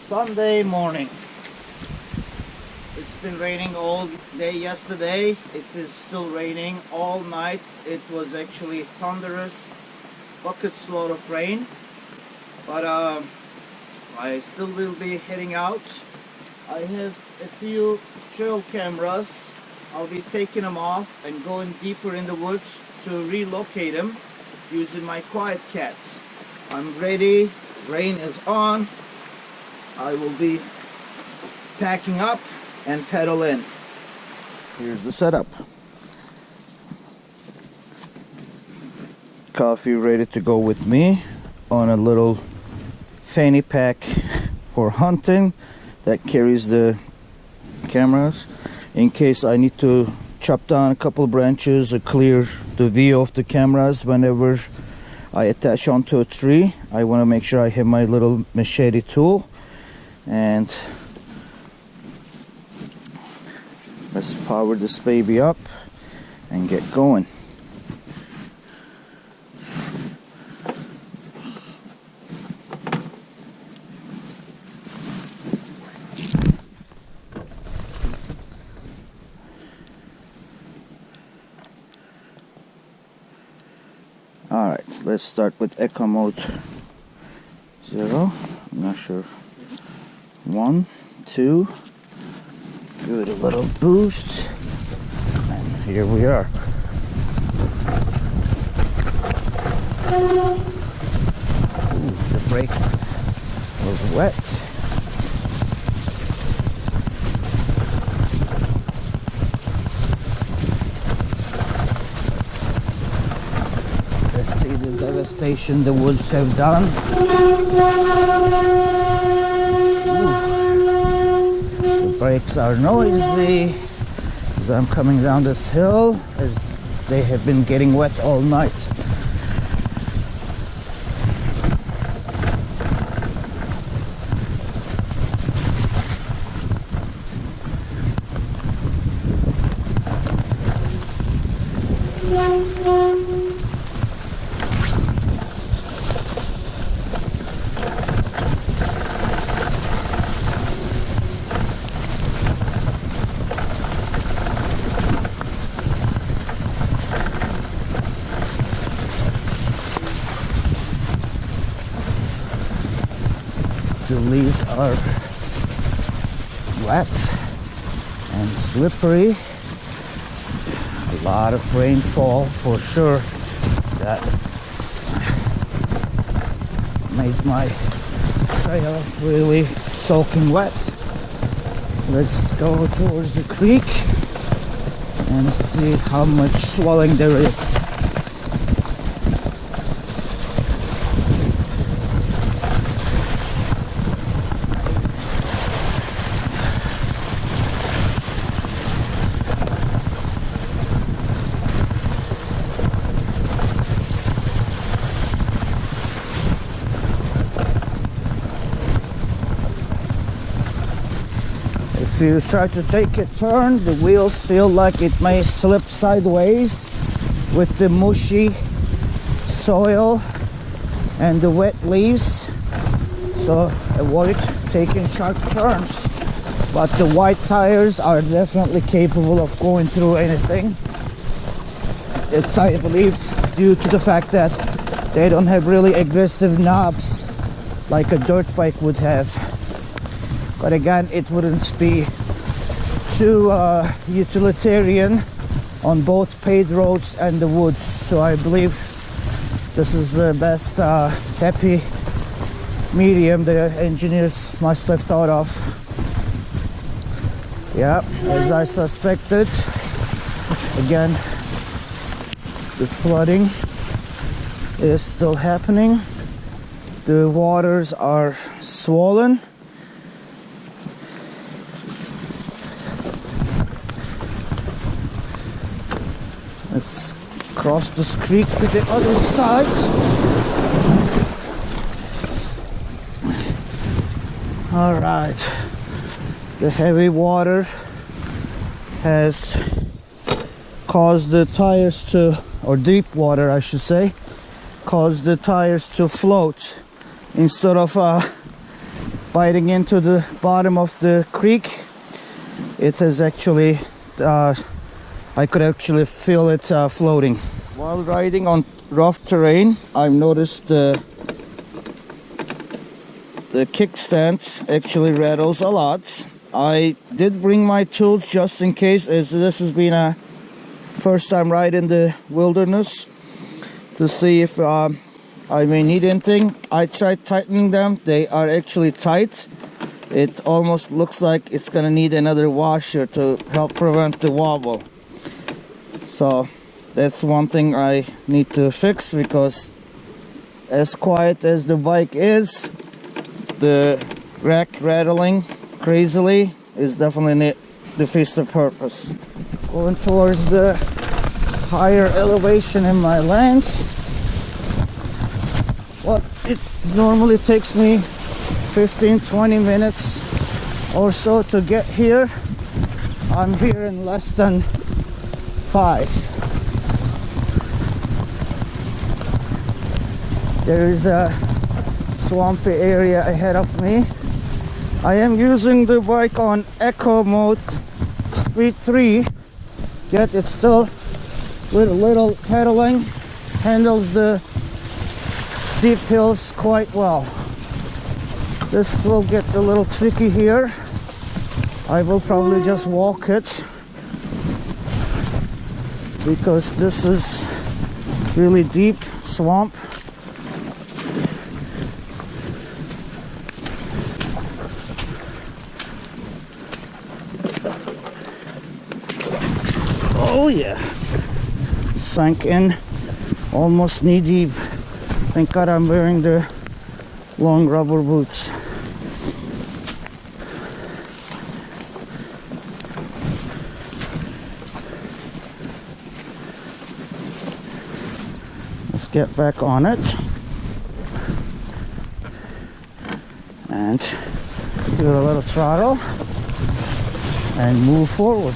Sunday morning. It's been raining all day yesterday. It is still raining all night. It was actually thunderous, buckets load of rain. But I still will be heading out. I have a few trail cameras. I'll be taking them off and going deeper in the woods to relocate them using my Quietkat. I'm ready. Rain is on. I will be packing up and pedal in. Here's the setup. Coffee ready to go with me on a little fanny pack for hunting that carries the cameras in case I need to chop down a couple of branches or clear the view of the cameras whenever I attach onto a tree. I want to make sure I have my little machete tool, and let's power this baby up and get going. Alright, let's start with echo mode 0. I'm not sure. 1, 2. Give it a little boost. And here we are. Ooh, the brake was wet. Let's see the devastation the woods have done. Ooh. The brakes are noisy as I'm coming down this hill, as they have been getting wet all night. The leaves are wet and slippery. A lot of rainfall for sure. That made my trail really soaking wet. Let's go towards the creek and see how much swelling there is. If you try to take a turn, the wheels feel like it may slip sideways with the mushy soil and the wet leaves, so avoid taking sharp turns. But the white tires are definitely capable of going through anything. It's, I believe, due to the fact that they don't have really aggressive knobs like a dirt bike would have. But again, it wouldn't be too utilitarian on both paved roads and the woods. So I believe this is the best happy medium the engineers must have thought of. Yeah, as I suspected, again, the flooding is still happening. The waters are swollen. Let's cross this creek to the other side. All right, the heavy water has caused the tires to, or deep water I should say, caused the tires to float instead of biting into the bottom of the creek. It is actually I could actually feel it floating. While riding on rough terrain, I've noticed the kickstand actually rattles a lot. I did bring my tools just in case, as this has been a first time ride in the wilderness, to see if I may need anything. I tried tightening them. They are actually tight. It almost looks like it's gonna need another washer to help prevent the wobble. So that's one thing I need to fix, because as quiet as the bike is, the rack rattling crazily is definitely defeats the purpose. Going towards the higher elevation in my land. Well, it normally takes me 15-20 minutes or so to get here. I'm here in less than 5. There is a swampy area ahead of me. I am using the bike on Eco mode speed 3, yet it's still with a little pedaling handles the steep hills quite well. This will get a little tricky here. I will probably just walk it, because this is really deep swamp. Oh yeah, sank in almost knee deep. Thank God I'm wearing the long rubber boots. Let's get back on it and give it a little throttle and move forward.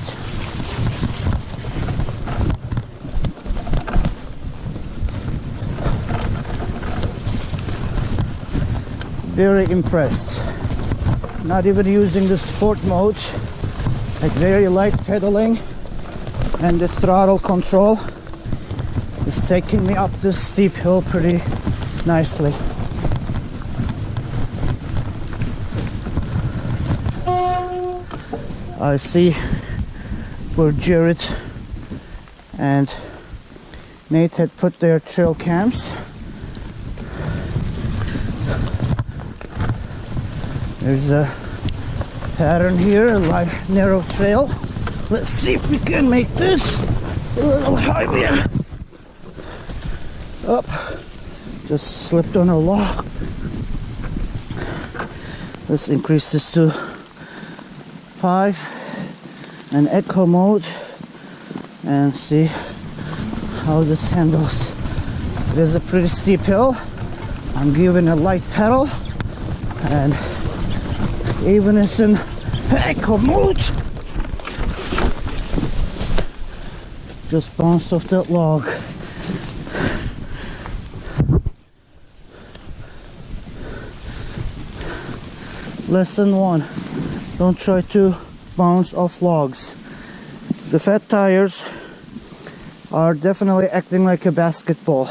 Very impressed. Not even using the sport mode, like very light pedaling, and the throttle control is taking me up this steep hill pretty nicely. I see where Jared and Nate had put their trail cams. There's a pattern here, a light, narrow trail. Let's see if we can make this a little higher. Up, just slipped on a log. Let's increase this to 5 and Eco mode and see how this handles. It is a pretty steep hill. I'm giving a light pedal, and even it's in Eco mode, just bounced off that log. Lesson 1: don't try to bounce off logs. The fat tires are definitely acting like a basketball.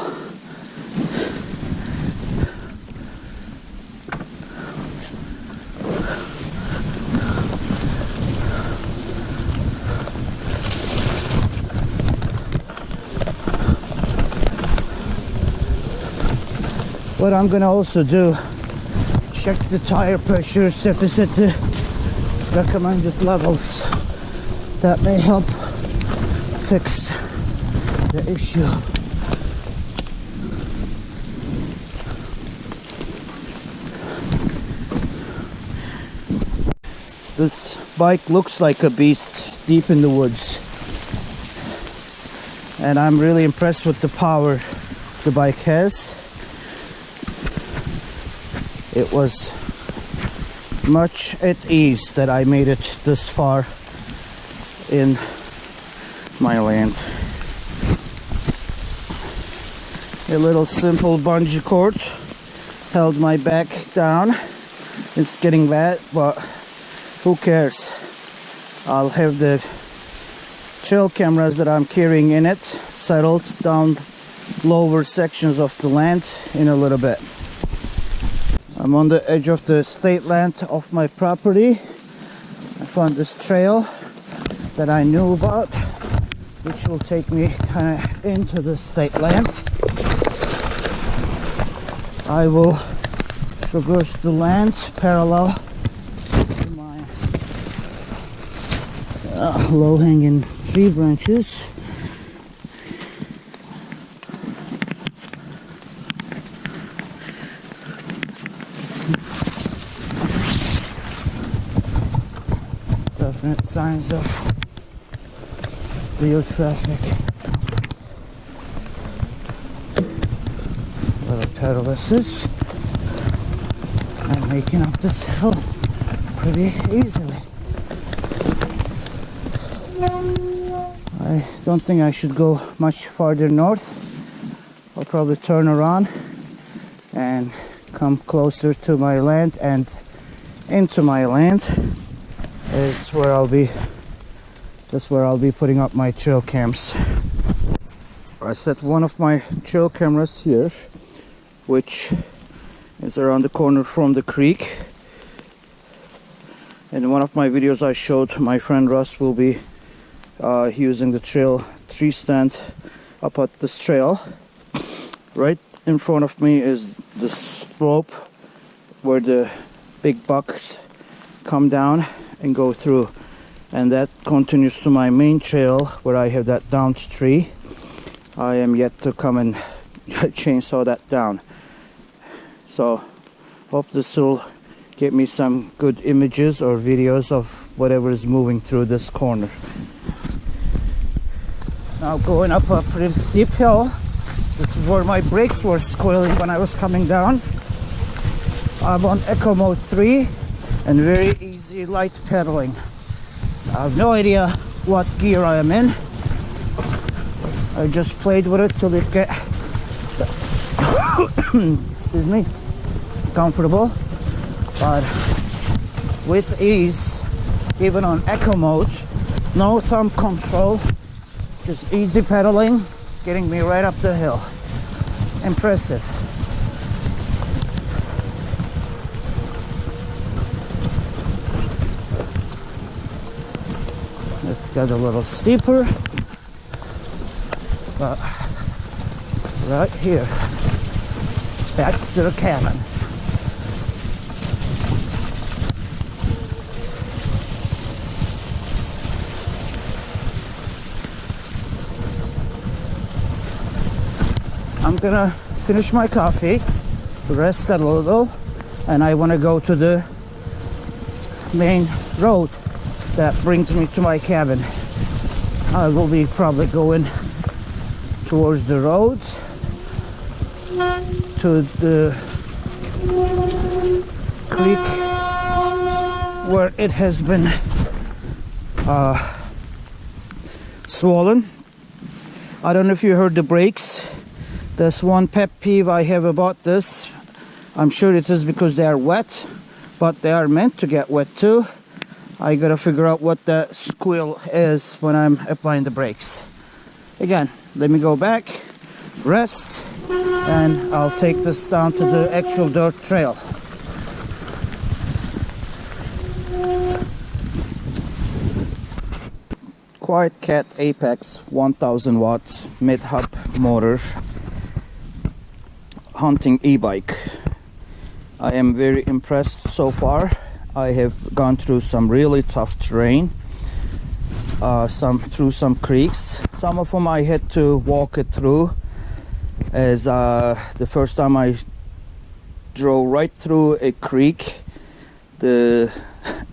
What I'm gonna also do, check the tire pressures if it's at the recommended levels. That may help fix the issue. This bike looks like a beast deep in the woods, and I'm really impressed with the power the bike has. It was much at ease that I made it this far in my land. A little simple bungee cord held my back down It's getting wet, but who cares? I'll have the trail cameras that I'm carrying in it settled down lower sections of the land in a little bit. I'm on the edge of the state land of my property. I found this trail that I knew about, which will take me kind of into the state land. I will traverse the land parallel to my low-hanging tree branches. Definite signs of real traffic. Little perilous. I'm making up this hill pretty easily. I don't think I should go much farther north. I'll probably turn around and come closer to my land, and into my land is where that's where I'll be putting up my trail cams. I set one of my trail cameras here, which is around the corner from the creek. In one of my videos I showed my friend Russ will be using the tree stand up at this trail. Right in front of me is the slope where the big bucks come down and go through, and that continues to my main trail where I have that downed tree. I am yet to come and chainsaw that down, so hope this will get me some good images or videos of whatever is moving through this corner. Now going up a pretty steep hill. This is where my brakes were squealing when I was coming down. I'm on Eco Mode 3 and very easy light pedaling. I have no idea what gear I am in. I just played with it till it get excuse me, comfortable, but with ease, even on Eco Mode, no thumb control, just easy pedaling, getting me right up the hill. Impressive. It got a little steeper, but right here, back to the cabin. I'm gonna finish my coffee, rest a little, and I want to go to the main road that brings me to my cabin. I will be probably going towards the road to the creek where it has been swollen. I don't know if you heard the brakes. That's one pet peeve I have about this. I'm sure it is because they are wet, but they are meant to get wet too. I gotta figure out what the squeal is when I'm applying the brakes. Again, let me go back, rest, and I'll take this down to the actual dirt trail. Quietkat Apex 1000 watts mid-hub motor hunting e-bike. I am very impressed so far. I have gone through some really tough terrain, through some creeks. Some of them I had to walk it through, as the first time I drove right through a creek, the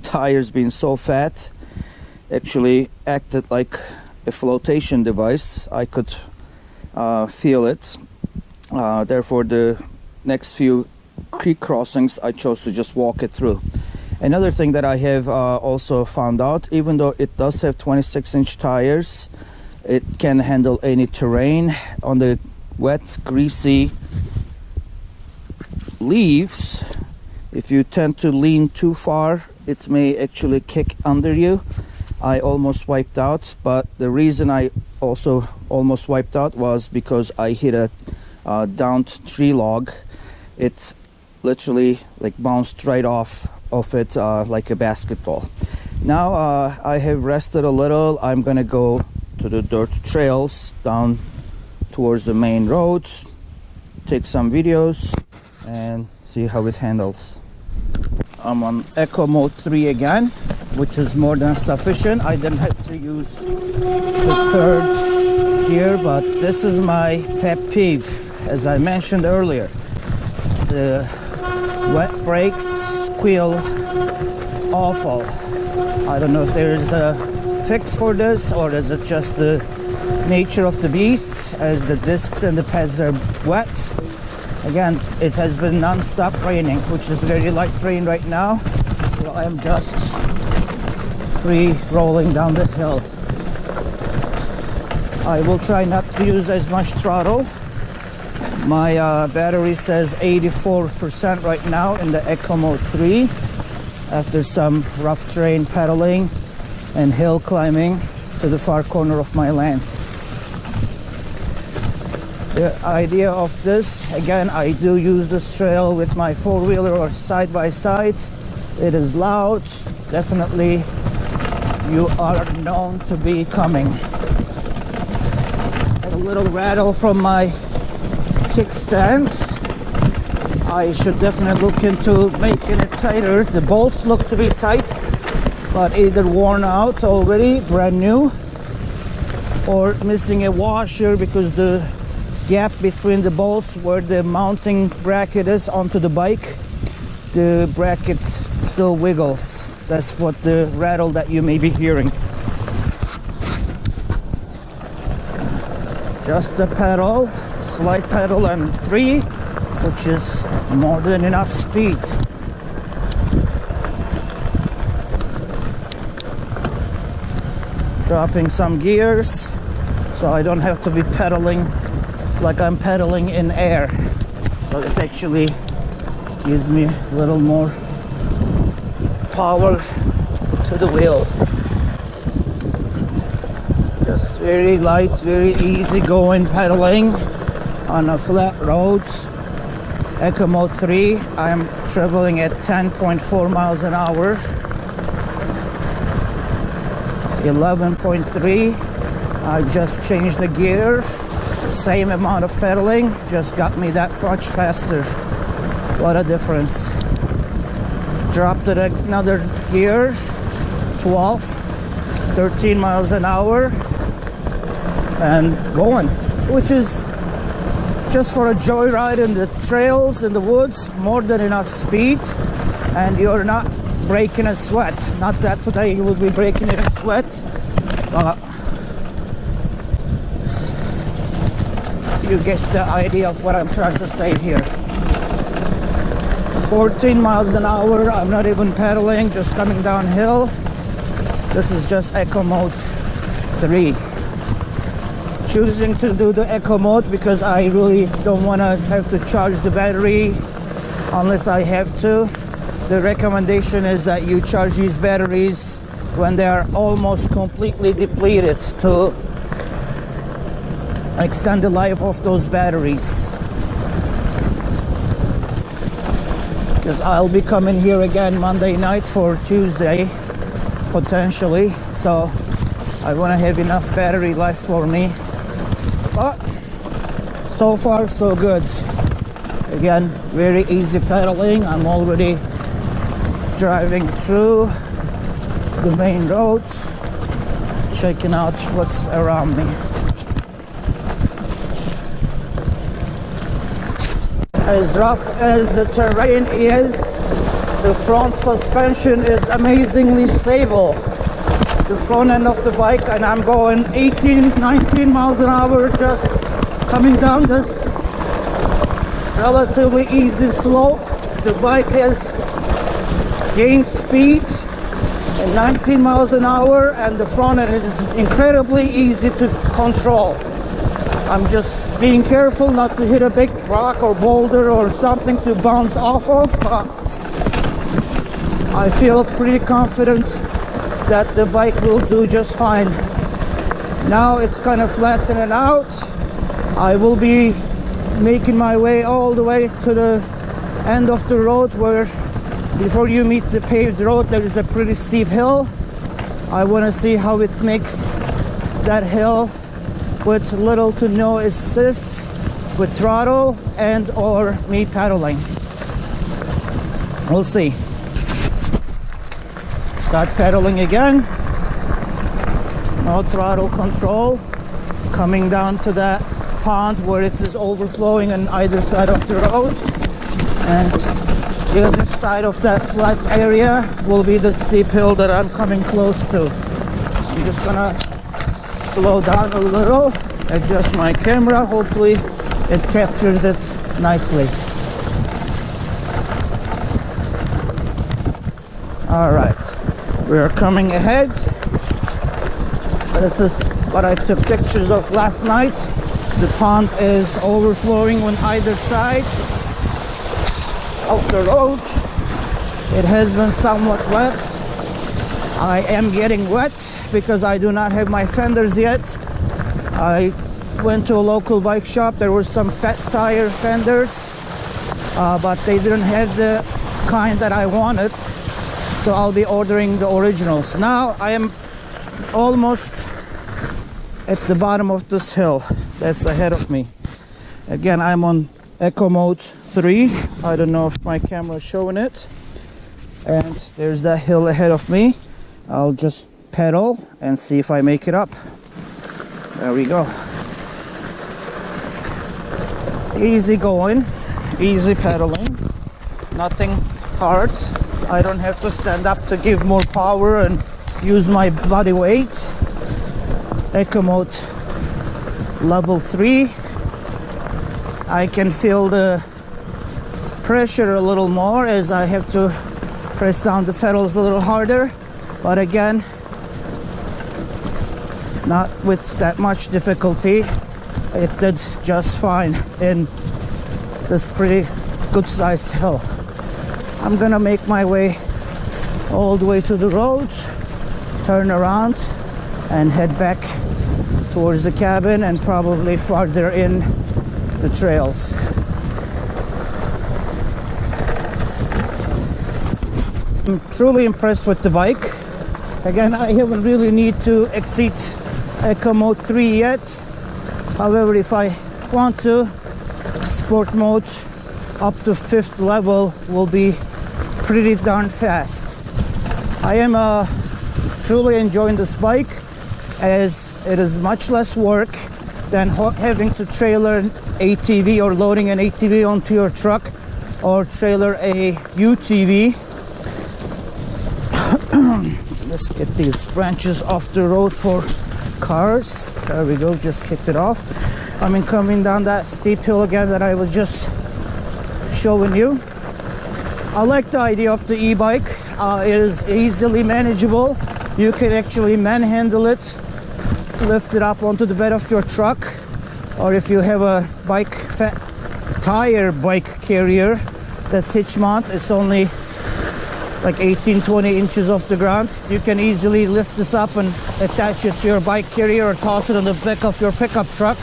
tires being so fat actually acted like a flotation device. I could feel it. Therefore, the next few creek crossings I chose to just walk it through. Another thing that I have also found out, even though it does have 26-inch tires, it can handle any terrain. On the wet, greasy leaves, If you tend to lean too far, it may actually kick under you. I almost wiped out, but the reason I also almost wiped out was because I hit a downed tree log. It literally like bounced right off of it like a basketball. Now I have rested a little. I'm gonna go to the dirt trails down towards the main road, take some videos and see how it handles. I'm on Eco Mode 3 again, which is more than sufficient. I didn't have to use the third gear, but this is my pet peeve. As I mentioned earlier, the wet brakes squeal awful. I don't know if there's a fix for this, or is it just the nature of the beast as the discs and the pads are wet. Again, it has been non-stop raining, which is very light rain right now, so I'm just free rolling down the hill. I will try not to use as much throttle. My battery says 84% right now in the Eco Mode 3 after some rough terrain pedaling and hill climbing to the far corner of my land. The idea of this, again, I do use this trail with my four-wheeler or side-by-side. It is loud. Definitely you are known to be coming. Had a little rattle from my kickstand. I should definitely look into making it tighter. The bolts look to be tight, but either worn out already, brand new, or missing a washer because the gap between the bolts where the mounting bracket is onto the bike, the bracket still wiggles. That's what the rattle that you may be hearing. Just the pedal, slide pedal and 3, which is more than enough speed. Dropping some gears so I don't have to be pedaling like I'm pedaling in air, so it actually gives me a little more power to the wheel. Just very light, very easy going pedaling on a flat road. Eco Mode 3, I'm traveling at 10.4 miles an hour. 11.3, I just changed the gear. Same amount of pedaling, just got me that much faster. What a difference. Dropped it another gear, 12, 13 miles an hour, and going, which is just for a joyride in the trails, in the woods, more than enough speed, and you're not breaking a sweat. Not that today you will be breaking a sweat, but you get the idea of what I'm trying to say here. 14 miles an hour, I'm not even pedaling, just coming downhill. This is just Eco Mode 3. Choosing to do the Eco Mode because I really don't want to have to charge the battery unless I have to. The recommendation is that you charge these batteries when they are almost completely depleted to extend the life of those batteries. Because I'll be coming here again Monday night for Tuesday, potentially, so I want to have enough battery life for me. But so far so good. Again, very easy pedaling. I'm already driving through the main roads, checking out what's around me. As rough as the terrain is, the front suspension is amazingly stable. The front end of the bike, and I'm going 18, 19 miles an hour just coming down this relatively easy slope. The bike has gained speed at 19 miles an hour, and the front end is incredibly easy to control. I'm just being careful not to hit a big rock or boulder or something to bounce off of, but I feel pretty confident that the bike will do just fine. Now it's kind of flattening out. I will be making my way all the way to the end of the road, where before you meet the paved road there is a pretty steep hill. I want to see how it makes that hill with little to no assist, with throttle and or me pedaling. We'll see. Start pedaling again. No throttle control. Coming down to that pond where it is overflowing on either side of the road, and the other side of that flat area will be the steep hill that I'm coming close to. I'm just gonna slow down a little, adjust my camera, hopefully it captures it nicely. Alright, we are coming ahead. This is what I took pictures of last night. The pond is overflowing on either side of the road. It has been somewhat wet. I am getting wet because I do not have my fenders yet. I went to a local bike shop. There were some fat tire fenders, but they didn't have the kind that I wanted, so I'll be ordering the originals. Now I am almost at the bottom of this hill that's ahead of me. Again, I'm on Eco Mode 3. I don't know if my camera is showing it. And there's that hill ahead of me. I'll just pedal and see if I make it up. There we go. Easy going, easy pedaling, nothing hard. I don't have to stand up to give more power and use my body weight. Eco Mode level 3. I can feel the pressure a little more as I have to press down the pedals a little harder, but again, not with that much difficulty. It did just fine in this pretty good sized hill. I'm gonna make my way all the way to the road, turn around and head back towards the cabin and probably farther in the trails. I'm truly impressed with the bike. Again, I haven't really need to exceed Eco Mode 3 yet. However, if I want to, Sport Mode up to 5th level will be pretty darn fast. I am truly enjoying this bike, as it is much less work than having to trailer an ATV or loading an ATV onto your truck or trailer a UTV. Let's get these branches off the road for cars. There we go, just kicked it off. I mean, coming down that steep hill again that I was just showing you. I like the idea of the e-bike. It is easily manageable. You can actually manhandle it, lift it up onto the bed of your truck, or if you have a bike fat tire bike carrier that's hitch mount, it's only like 18-20 inches off the ground. You can easily lift this up and attach it to your bike carrier or toss it on the back of your pickup truck.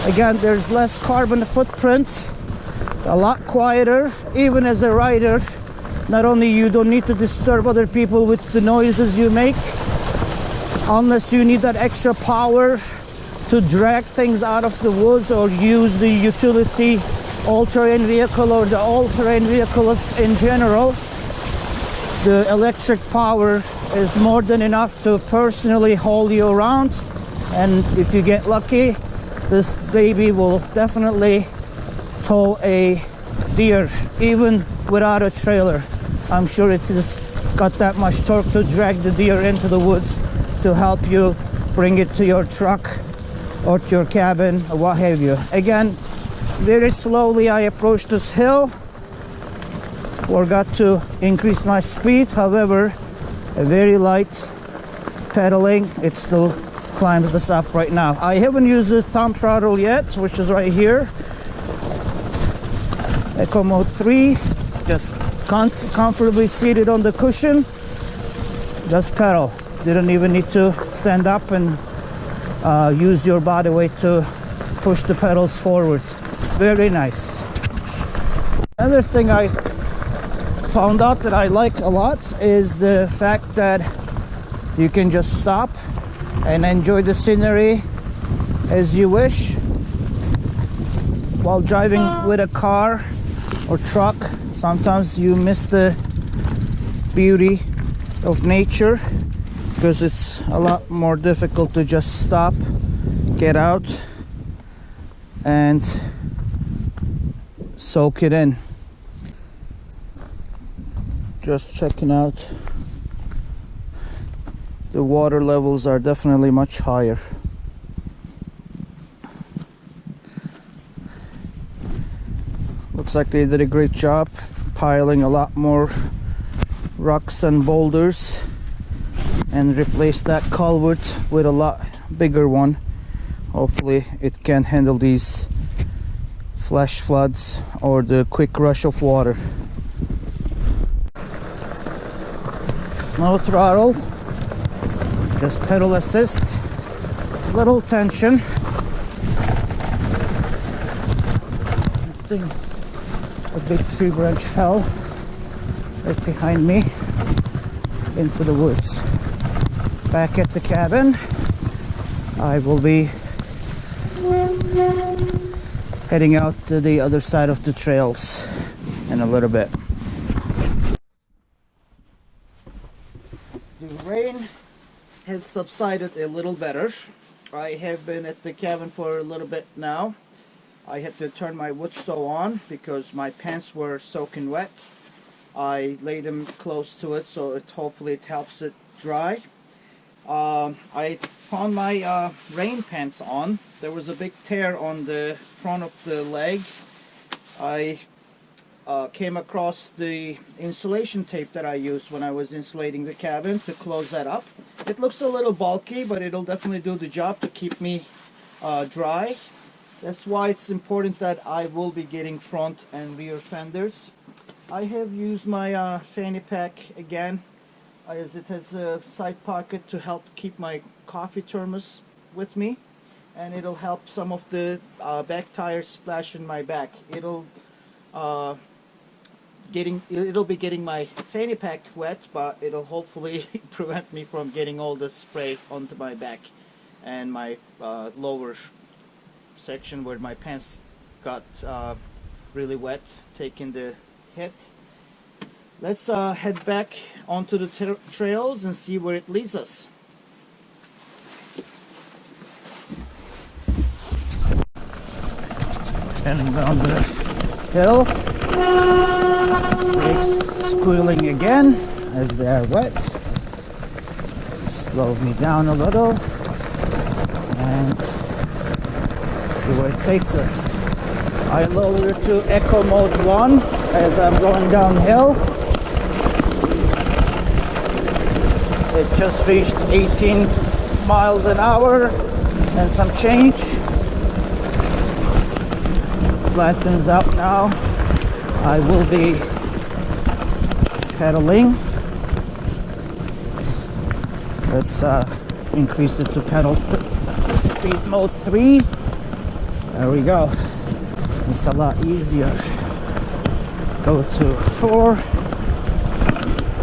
Again, there's less carbon footprint, a lot quieter. Even as a rider, not only you don't need to disturb other people with the noises you make, unless you need that extra power to drag things out of the woods or use the utility all-terrain vehicle or the all-terrain vehicles in general. The electric power is more than enough to personally haul you around, and if you get lucky, this baby will definitely tow a deer even without a trailer. I'm sure it has got that much torque to drag the deer into the woods to help you bring it to your truck or to your cabin or what have you. Again, very slowly I approach this hill. Forgot to increase my speed. However, a very light pedaling, it still climbs this up right now. I haven't used the thumb throttle yet, which is right here. Eco Mode 3, just comfortably seated on the cushion, just pedal. Didn't even need to stand up and use your body weight to push the pedals forward. Very nice. Another thing I found out that I like a lot is the fact that you can just stop and enjoy the scenery as you wish. While driving with a car or truck, sometimes you miss the beauty of nature because it's a lot more difficult to just stop, get out, and soak it in. Just checking out, the water levels are definitely much higher. Looks like they did a great job piling a lot more rocks and boulders and replaced that culvert with a lot bigger one. Hopefully it can handle these flash floods or the quick rush of water. No throttle, just pedal assist, little tension. I think a big tree branch fell right behind me into the woods. Back at the cabin, I will be heading out to the other side of the trails in a little bit. The rain has subsided a little better. I have been at the cabin for a little bit now. I had to turn my wood stove on because my pants were soaking wet. I laid them close to it so hopefully it helps it dry. I found my rain pants on. There was a big tear on the front of the leg. I came across the insulation tape that I used when I was insulating the cabin to close that up. It looks a little bulky, but it'll definitely do the job to keep me dry. That's why it's important that I will be getting front and rear fenders. I have used my fanny pack again, as it has a side pocket to help keep my coffee thermos with me, and it'll help some of the back tires splash in my back. It'll be getting my fanny pack wet, but it'll hopefully prevent me from getting all the spray onto my back and my lower section where my pants got really wet, taking the hit. Let's head back onto the trails and see where it leads us. Heading down the hill. Brakes squealing again as they are wet. Slowed me down a little and see where it takes us. I lowered it to Eco Mode 1 as I'm going downhill. It just reached 18 miles an hour and some change. Flattens out now. I will be pedaling. Let's increase it to pedal speed mode 3. There we go. It's a lot easier. Go to 4.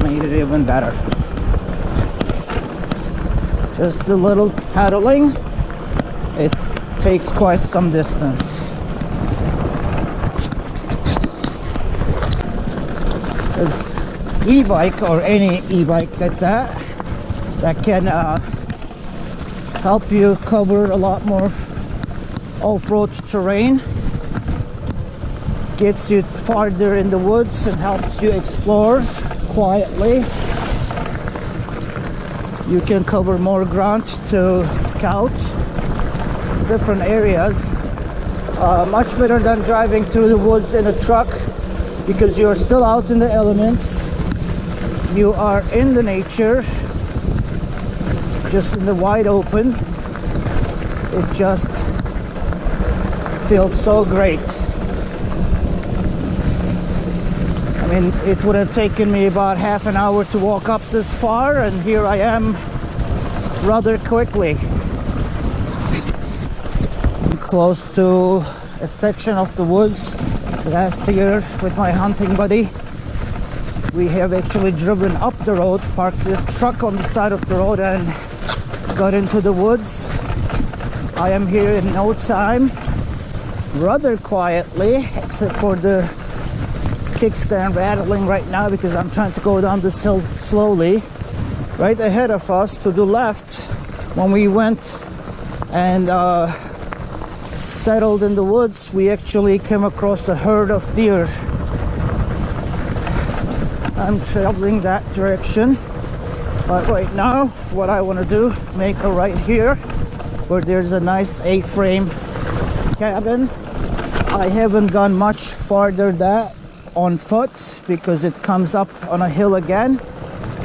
Made it even better. Just a little pedaling. It takes quite some distance. This e-bike, or any e-bike like that can help you cover a lot more off-road terrain, gets you farther in the woods and helps you explore quietly. You can cover more ground to scout different areas. Much better than driving through the woods in a truck, because you're still out in the elements. You are in the nature, just in the wide open. It just feels so great. I mean, it would have taken me about half an hour to walk up this far, and here I am rather quickly. Close to a section of the woods. Last year with my hunting buddy, we have actually driven up the road, parked the truck on the side of the road and got into the woods. I am here in no time, rather quietly, except for the kickstand rattling right now because I'm trying to go down this hill slowly. Right ahead of us to the left, when we went and settled in the woods, we actually came across a herd of deer. I'm traveling that direction, but right now what I want to do, make a right here where there's a nice A-frame cabin. I haven't gone much farther that on foot because it comes up on a hill again.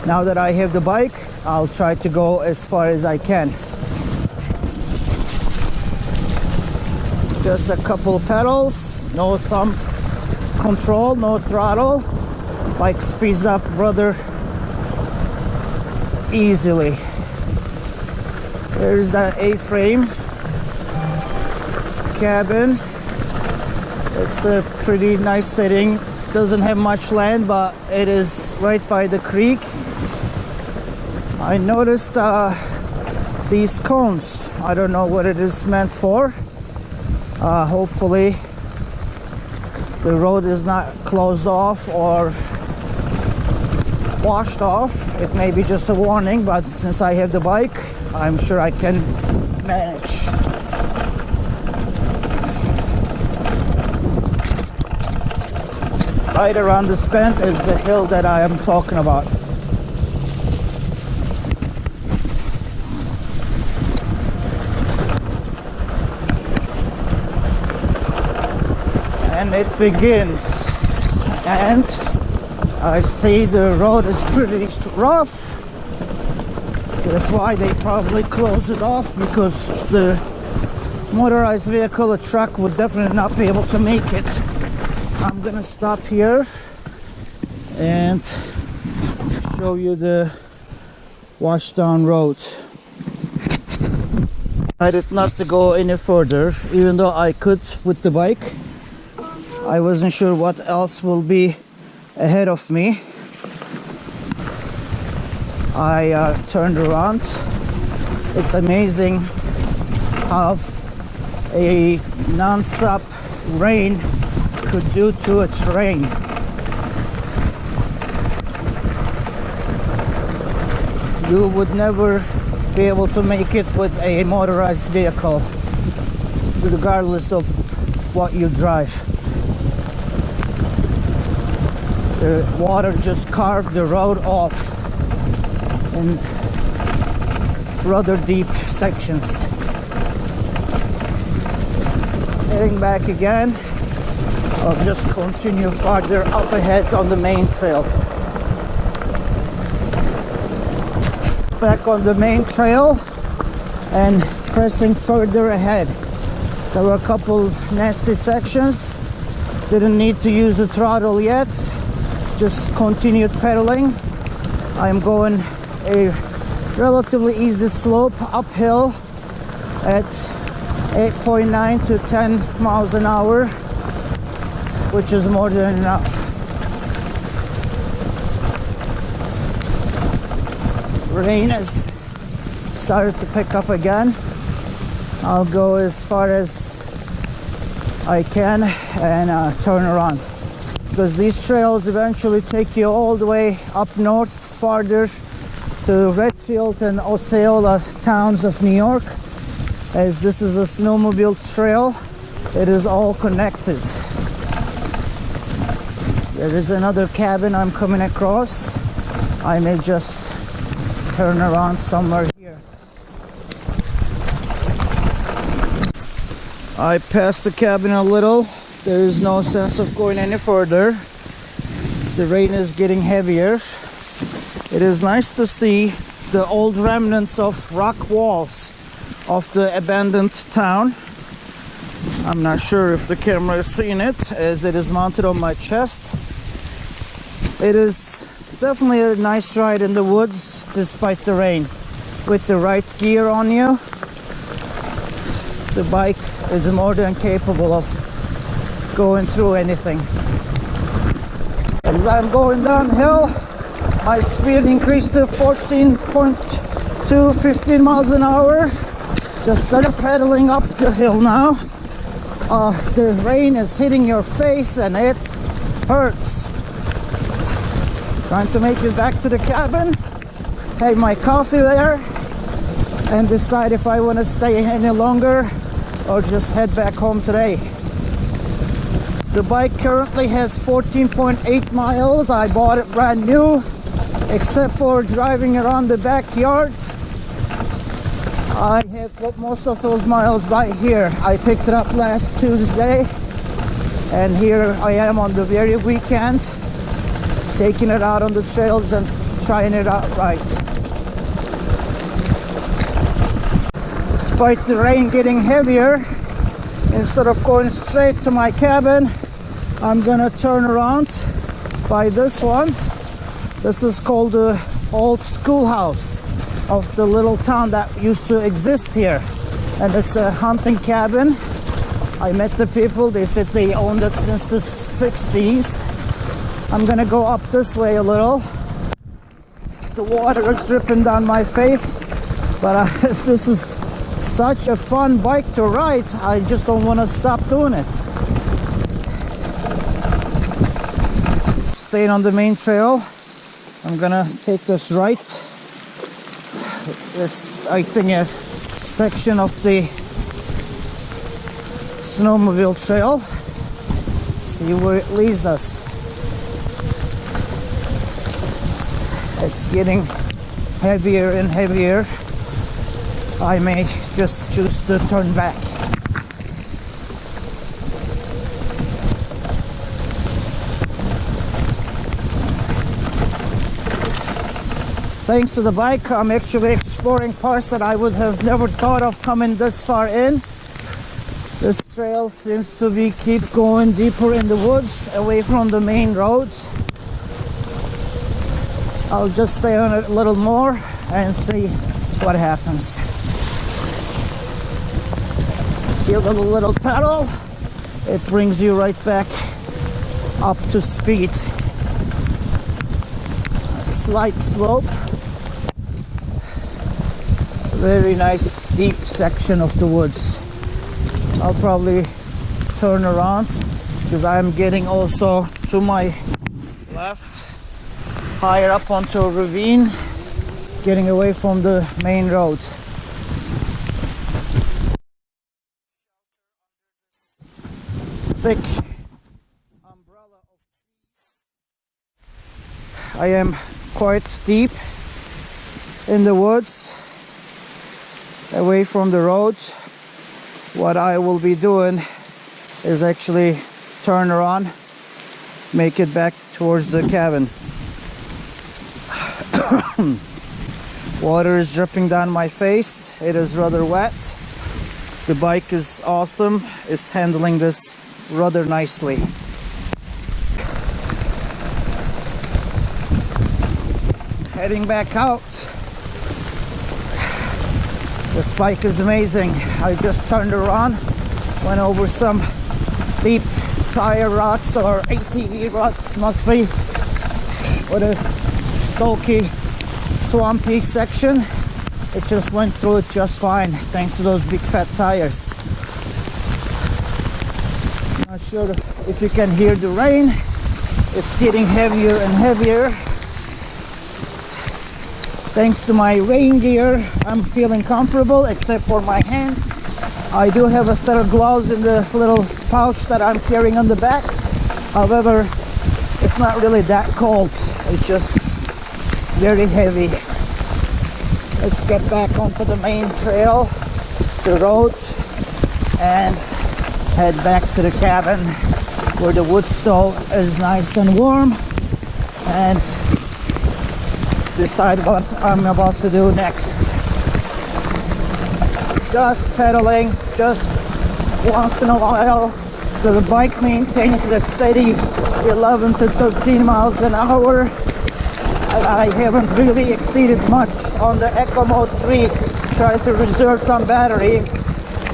Now that I have the bike, I'll try to go as far as I can. Just a couple pedals, no thumb control, no throttle. Bike speeds up rather easily. There's that A-frame cabin. It's a pretty nice setting. Doesn't have much land, but it is right by the creek. I noticed these cones. I don't know what it is meant for. Hopefully the road is not closed off or washed off. It may be just a warning, but since I have the bike, I'm sure I can manage. Right around this bend is the hill that I am talking about. And it begins, and I see the road is pretty rough. That's why they probably closed it off, because the motorized vehicle, a truck, would definitely not be able to make it. I'm gonna stop here and show you the washdown road. I decided not to go any further, even though I could with the bike. I wasn't sure what else will be ahead of me. I turned around. It's amazing how a non-stop rain could do to a terrain. You would never be able to make it with a motorized vehicle, regardless of what you drive. The water just carved the road off in rather deep sections. Heading back again, I'll just continue farther up ahead on the main trail. Back on the main trail and pressing further ahead. There were a couple nasty sections. Didn't need to use the throttle yet. Just continued pedaling. I'm going a relatively easy slope uphill at 8.9 to 10 miles an hour, which is more than enough. Rain has started to pick up again. I'll go as far as I can and turn around, because these trails eventually take you all the way up north, farther to Redfield and Osceola towns of New York. As this is a snowmobile trail, it is all connected. There is another cabin I'm coming across. I may just turn around somewhere here. I passed the cabin a little. There is no sense of going any further. The rain is getting heavier. It is nice to see the old remnants of rock walls of the abandoned town. I'm not sure if the camera is seeing it, as it is mounted on my chest. It is definitely a nice ride in the woods despite the rain. With the right gear on you, the bike is more than capable of going through anything. As I'm going downhill, my speed increased to 14.2, 15 miles an hour. Just started pedaling up the hill now. The rain is hitting your face and it hurts. Trying to make it back to the cabin. Have my coffee there and decide if I want to stay any longer or just head back home today. The bike currently has 14.8 miles. I bought it brand new, except for driving around the backyard. I have put most of those miles right here. I picked it up last Tuesday, and here I am on the very weekend, taking it out on the trails and trying it out right. Despite the rain getting heavier, instead of going straight to my cabin, I'm gonna turn around by this one. This is called the old schoolhouse of the little town that used to exist here, and it's a hunting cabin. I met the people, they said they owned it since the 60s. I'm gonna go up this way a little. The water is dripping down my face, but this is such a fun bike to ride, I just don't want to stop doing it. Staying on the main trail, I'm gonna take this right. This, I think, a section of the snowmobile trail. See where it leads us. It's getting heavier and heavier. I may just choose to turn back. Thanks to the bike, I'm actually exploring parts that I would have never thought of coming this far in. This trail seems to be keep going deeper in the woods, away from the main roads. I'll just stay on it a little more and see what happens. Give it a little pedal, it brings you right back up to speed. A slight slope. Very nice deep section of the woods. I'll probably turn around because I'm getting also to my left, higher up onto a ravine, getting away from the main road. Thick umbrella of trees. I am quite deep in the woods, away from the road. What I will be doing is actually turn around, make it back towards the cabin. Water is dripping down my face. It is rather wet. The bike is awesome. It's handling this rather nicely. Heading back out. This bike is amazing. I just turned around, went over some deep tire ruts or ATV ruts, must be, with a bulky, swampy section. It just went through it just fine, thanks to those big fat tires. Not sure if you can hear the rain. It's getting heavier and heavier. Thanks to my rain gear, I'm feeling comfortable except for my hands. I do have a set of gloves in the little pouch that I'm carrying on the back. However, it's not really that cold. It's just very heavy. Let's get back onto the main trail, the road, and head back to the cabin where the wood stove is nice and warm, and decide what I'm about to do next. Just pedaling, just once in a while. The bike maintains a steady 11 to 13 miles an hour. I haven't really exceeded much on the Eco Mode 3, trying to reserve some battery.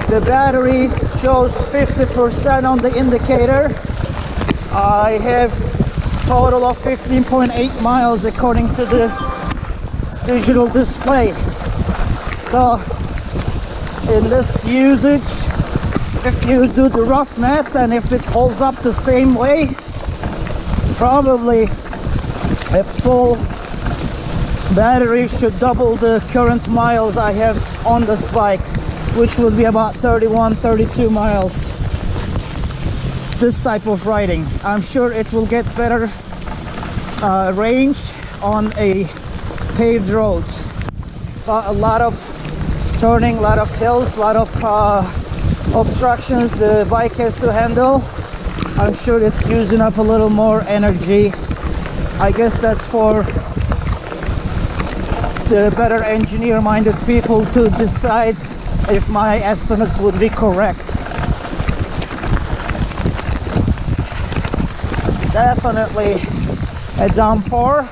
The battery shows 50% on the indicator. I have total of 15.8 miles according to the digital display. So in this usage, if you do the rough math and if it holds up the same way, probably a full battery should double the current miles I have on this bike, which would be about 31-32 miles. This type of riding, I'm sure it will get better range on a paved road, but a lot of turning, a lot of hills, a lot of obstructions the bike has to handle. I'm sure it's using up a little more energy. I guess that's for the better engineer-minded people to decide if my estimates would be correct. Definitely a downpour.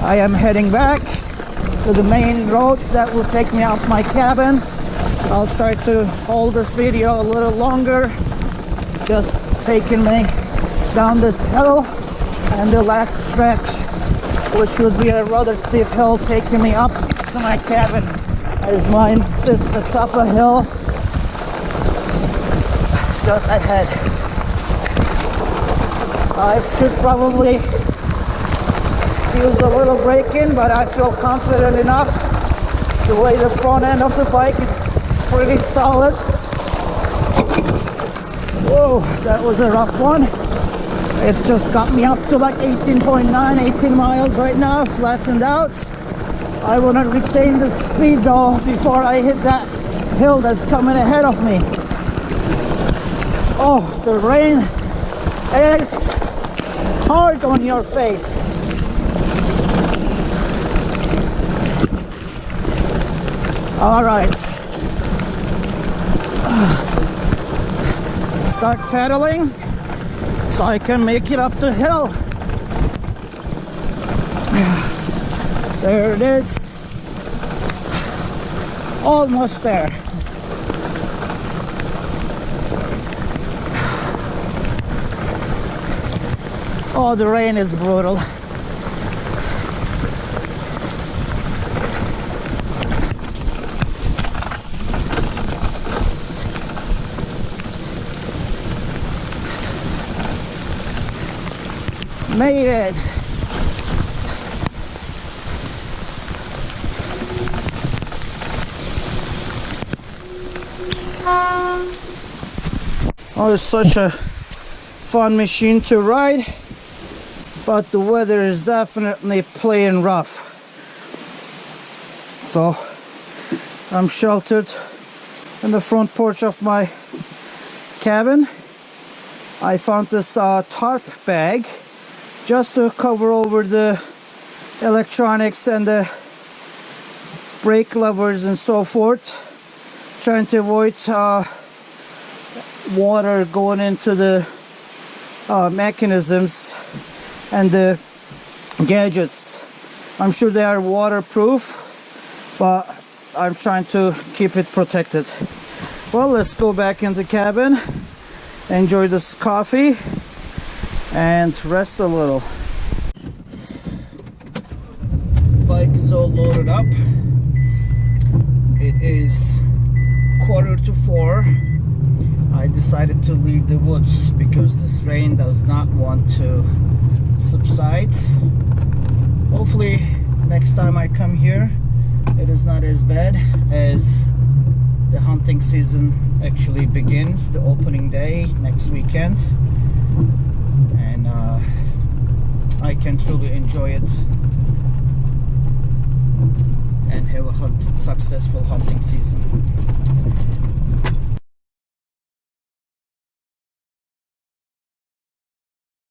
I am heading back to the main road that will take me off my cabin. I'll try to hold this video a little longer, just taking me down this hill and the last stretch, which would be a rather steep hill, taking me up to my cabin, as mine sits at the top of a hill just ahead. I should probably use a little braking, but I feel confident enough. The way the front end of the bike is pretty solid. Whoa, that was a rough one. It just got me up to like 18.9, 18 miles right now, flattened out. I want to retain the speed though before I hit that hill that's coming ahead of me. Oh, the rain is hard on your face. All right. Start pedaling so I can make it up the hill. There it is. Almost there. Oh, the rain is brutal. Made it. Oh, it's such a fun machine to ride, but the weather is definitely playing rough. So I'm sheltered in the front porch of my cabin. I found this tarp bag just to cover over the electronics and the brake levers and so forth, trying to avoid water going into the mechanisms and the gadgets. I'm sure they are waterproof, but I'm trying to keep it protected. Well, let's go back in the cabin, enjoy this coffee and rest a little. Bike is all loaded up. It is 3:45. I decided to leave the woods because this rain does not want to subside. Hopefully next time I come here it is not as bad, as the hunting season actually begins, the opening day next weekend, and I can truly enjoy it and have a successful hunting season.